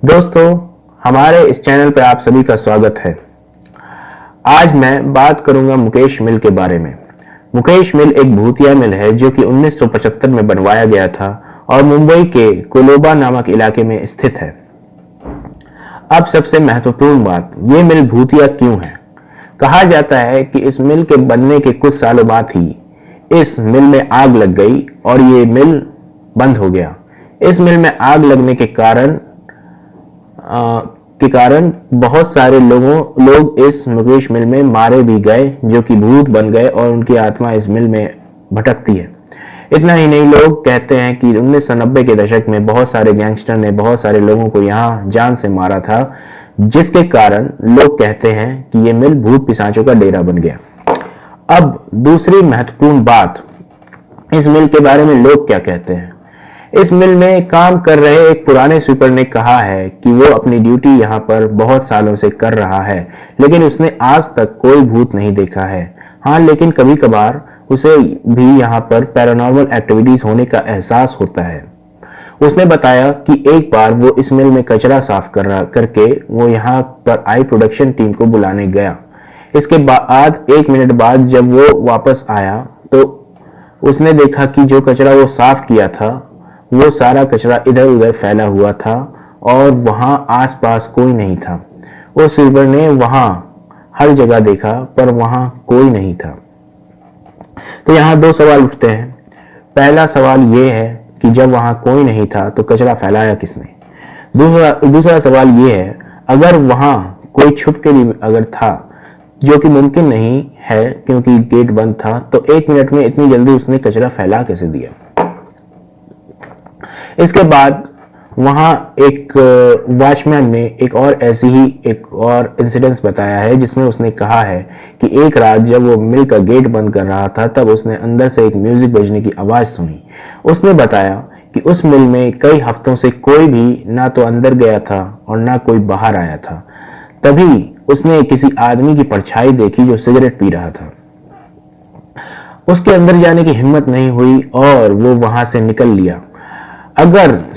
दोस्तों, हमारे इस चैनल पर आप सभी का स्वागत है। आज मैं बात करूंगा मुकेश मिल के बारे में। मुकेश मिल एक भूतिया मिल है जो कि 1975 में बनवाया गया था और मुंबई के कोलोबा नामक इलाके में स्थित है। अब सबसे महत्वपूर्ण बात, ये मिल भूतिया क्यों है? कहा जाता है कि इस मिल के बनने के कुछ सालों बाद ही इस मिल में आग लग गई और ये मिल बंद हो गया। इस मिल में आग लगने के कारण बहुत सारे लोग इस मुकेश मिल में मारे भी गए, जो कि भूत बन गए और उनकी आत्मा इस मिल में भटकती है। इतना ही नहीं, लोग कहते हैं कि 1990 के दशक में बहुत सारे गैंगस्टर ने बहुत सारे लोगों को यहाँ जान से मारा था, जिसके कारण लोग कहते हैं कि ये मिल भूत पिशाचों का डेरा बन गया। अब दूसरी महत्वपूर्ण बात, इस मिल के बारे में लोग क्या कहते हैं। इस मिल में काम कर रहे एक पुराने स्वीपर ने कहा है कि वो अपनी ड्यूटी यहाँ पर बहुत सालों से कर रहा है, लेकिन उसने आज तक कोई भूत नहीं देखा है। हाँ, लेकिन कभी कभार उसे भी यहाँ पर पैरानॉर्मल एक्टिविटीज होने का एहसास होता है। उसने बताया कि एक बार वो इस मिल में कचरा साफ करके वो यहाँ पर आई प्रोडक्शन टीम को बुलाने गया। इसके बाद 1 मिनट बाद जब वो वापस आया तो उसने देखा कि जो कचरा वो साफ किया था वो सारा कचरा इधर उधर फैला हुआ था और वहां आसपास कोई नहीं था। उस स्वीपर ने वहां हर जगह देखा पर वहां कोई नहीं था। तो यहाँ 2 सवाल उठते हैं। पहला सवाल ये है कि जब वहां कोई नहीं था तो कचरा फैलाया किसने? दूसरा सवाल ये है, अगर वहां कोई छुप के भी अगर था, जो कि मुमकिन नहीं है क्योंकि गेट बंद था, तो 1 मिनट में इतनी जल्दी उसने कचरा फैला कैसे दिया? इसके बाद वहां एक वॉचमैन ने एक और इंसिडेंस बताया है, जिसमें उसने कहा है कि एक रात जब वो मिल का गेट बंद कर रहा था तब उसने अंदर से एक म्यूजिक बजने की आवाज सुनी। उसने बताया कि उस मिल में कई हफ्तों से कोई भी ना तो अंदर गया था और ना कोई बाहर आया था। तभी उसने किसी आदमी की परछाई देखी जो सिगरेट पी रहा था। उसके अंदर जाने की हिम्मत नहीं हुई और वो वहां से निकल लिया। अगली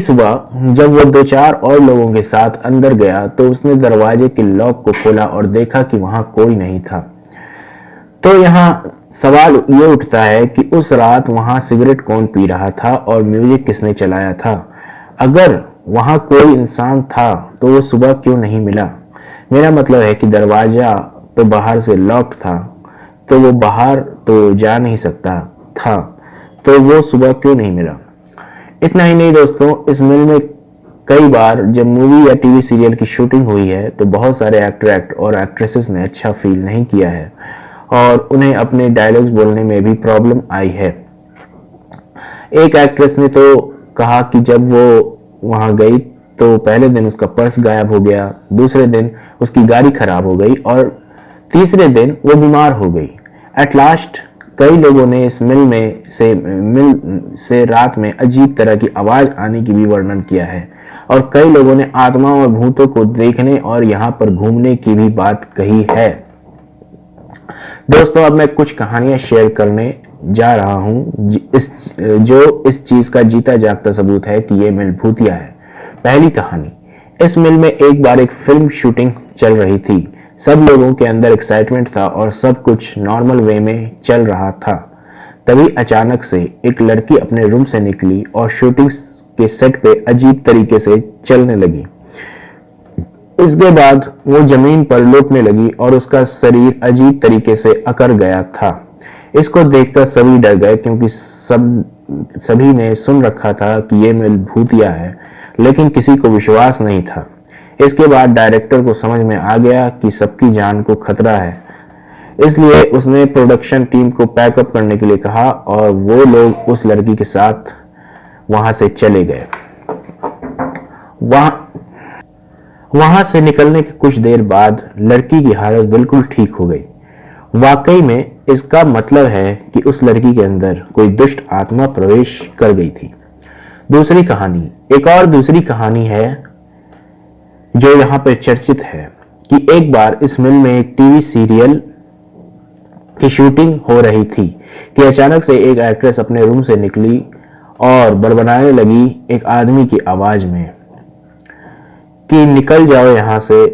सुबह जब वो 2-4 और लोगों के साथ अंदर गया तो उसने दरवाजे के लॉक को खोला और देखा कि वहां कोई नहीं था। तो यहाँ सवाल ये उठता है कि उस रात वहां सिगरेट कौन पी रहा था और म्यूजिक किसने चलाया था? अगर वहां कोई इंसान था तो वो सुबह क्यों नहीं मिला? मेरा मतलब है कि दरवाजा तो बाहर से लॉक था, तो वो बाहर तो जा नहीं सकता था, तो वो सुबह क्यों नहीं मिला? इतना ही नहीं दोस्तों, इस मिल में कई बार जब मूवी या टीवी सीरियल की शूटिंग हुई है तो बहुत सारे एक्टर और एक्ट्रेसेस ने अच्छा फील नहीं किया है और उन्हें अपने डायलॉग्स बोलने में भी प्रॉब्लम आई है। एक एक्ट्रेस ने तो कहा कि जब वो वहां गई तो पहले दिन उसका पर्स गायब हो गया, दूसरे दिन उसकी गाड़ी खराब हो गई और तीसरे दिन वो बीमार हो गई। एट लास्ट कई लोगों ने इस मिल से रात में अजीब तरह की आवाज आने की भी वर्णन किया है और कई लोगों ने आत्माओं और भूतों को देखने और यहाँ पर घूमने की भी बात कही है। दोस्तों, अब मैं कुछ कहानियां शेयर करने जा रहा हूं जो इस चीज का जीता जागता सबूत है कि ये मिल भूतिया है। पहली कहानी, इस मिल में एक बार एक फिल्म शूटिंग चल रही थी। सब लोगों के अंदर एक्साइटमेंट था और सब कुछ नॉर्मल वे में चल रहा था। तभी अचानक से एक लड़की अपने रूम से निकली और शूटिंग के सेट पे अजीब तरीके से चलने लगी। इसके बाद वो जमीन पर लौटने लगी और उसका शरीर अजीब तरीके से अकड़ गया था। इसको देखकर सभी डर गए क्योंकि सभी ने सुन रखा था कि ये मिल भूतिया है, लेकिन किसी को विश्वास नहीं था। इसके बाद डायरेक्टर को समझ में आ गया कि सबकी जान को खतरा है, इसलिए उसने प्रोडक्शन टीम को पैकअप करने के लिए कहा और वो लोग उस लड़की के साथ वहां से चले गए। वहां से निकलने के कुछ देर बाद लड़की की हालत बिल्कुल ठीक हो गई। वाकई में इसका मतलब है कि उस लड़की के अंदर कोई दुष्ट आत्मा प्रवेश कर गई थी। दूसरी कहानी है जो यहाँ पर चर्चित है कि एक बार इस मिल में एक टीवी सीरियल की शूटिंग हो रही थी कि अचानक से एक एक्ट्रेस अपने रूम से निकली और बड़बड़ाने लगी एक आदमी की आवाज में कि निकल जाओ यहां से,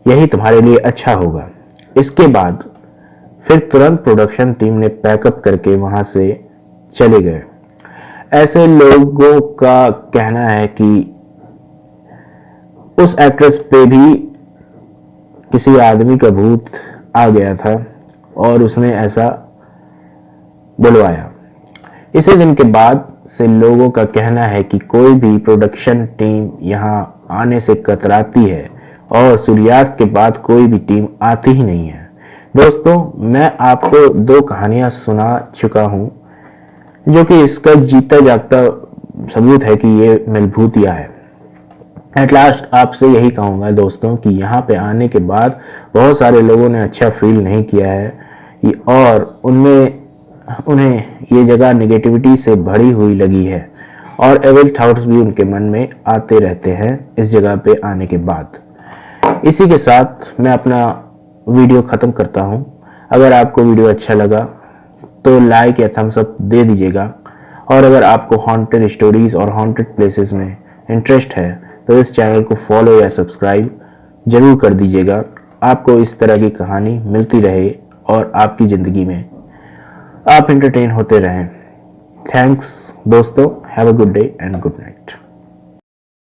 यही तुम्हारे लिए अच्छा होगा। इसके बाद फिर तुरंत प्रोडक्शन टीम ने पैकअप करके वहां से चले गए। ऐसे लोगों का कहना है कि उस एक्ट्रेस पे भी किसी आदमी का भूत आ गया था और उसने ऐसा बुलवाया। इसी दिन के बाद से लोगों का कहना है कि कोई भी प्रोडक्शन टीम यहां आने से कतराती है और सूर्यास्त के बाद कोई भी टीम आती ही नहीं है। दोस्तों, मैं आपको 2 कहानियां सुना चुका हूं जो कि इसका जीता जागता सबूत है कि ये मिलभूतिया है। एट लास्ट आपसे यही कहूँगा दोस्तों कि यहाँ पे आने के बाद बहुत सारे लोगों ने अच्छा फील नहीं किया है और उन्हें ये जगह नेगेटिविटी से भरी हुई लगी है और एविल थॉट्स भी उनके मन में आते रहते हैं इस जगह पे आने के बाद। इसी के साथ मैं अपना वीडियो ख़त्म करता हूँ। अगर आपको वीडियो अच्छा लगा तो लाइक या थम्स अप दे दीजिएगा और अगर आपको हॉन्टेड स्टोरीज और हॉन्टेड प्लेसेस में इंटरेस्ट है तो इस चैनल को फॉलो या सब्सक्राइब जरूर कर दीजिएगा। आपको इस तरह की कहानी मिलती रहे और आपकी ज़िंदगी में आप एंटरटेन होते रहें। थैंक्स दोस्तों, have a good day and good night.